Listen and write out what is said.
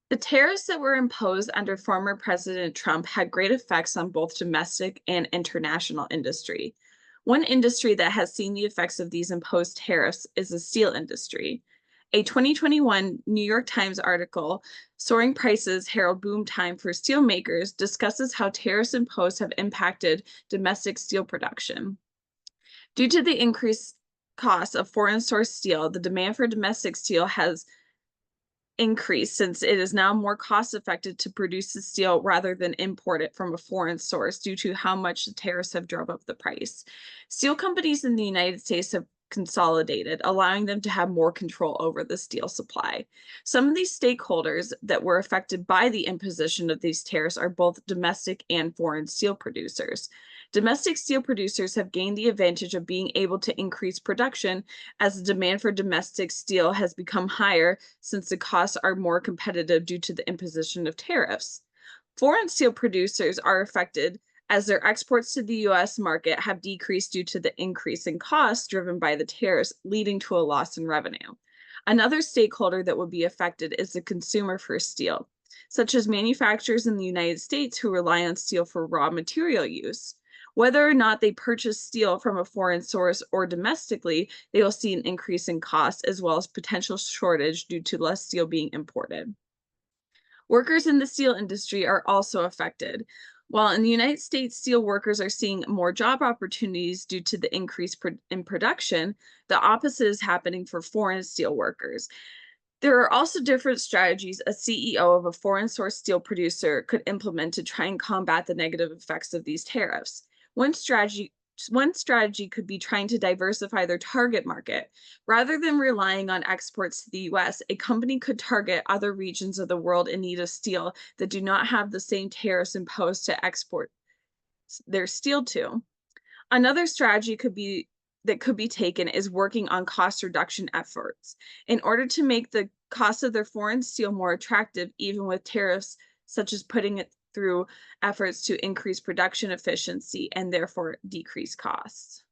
The tariffs that were imposed under former President Trump had great effects on both domestic and international industry. One industry that has seen the effects of these imposed tariffs is the steel industry. A 2021 New York Times article, Soaring Prices Herald Boom Time for Steelmakers, discusses how tariffs imposed have impacted domestic steel production. Due to the increased cost of foreign sourced steel, the demand for domestic steel has increase since it is now more cost effective to produce the steel rather than import it from a foreign source due to how much the tariffs have drove up the price. Steel companies in the United States have consolidated, allowing them to have more control over the steel supply. Some of these stakeholders that were affected by the imposition of these tariffs are both domestic and foreign steel producers. Domestic steel producers have gained the advantage of being able to increase production as the demand for domestic steel has become higher since the costs are more competitive due to the imposition of tariffs. Foreign steel producers are affected as their exports to the US market have decreased due to the increase in costs driven by the tariffs, leading to a loss in revenue. Another stakeholder that would be affected is the consumer for steel, such as manufacturers in the United States who rely on steel for raw material use. Whether or not they purchase steel from a foreign source or domestically, they will see an increase in cost as well as potential shortage due to less steel being imported. Workers in the steel industry are also affected. While in the United States, steel workers are seeing more job opportunities due to the increase in production, the opposite is happening for foreign steel workers. There are also different strategies a CEO of a foreign source steel producer could implement to try and combat the negative effects of these tariffs. One strategy one strategy could be trying to diversify their target market. Rather than relying on exports to the US, a company could target other regions of the world in need of steel that do not have the same tariffs imposed to export their steel to. Another strategy could be taken is working on cost reduction efforts. In order to make the cost of their foreign steel more attractive, even with tariffs, such as putting it through efforts to increase production efficiency and therefore decrease costs.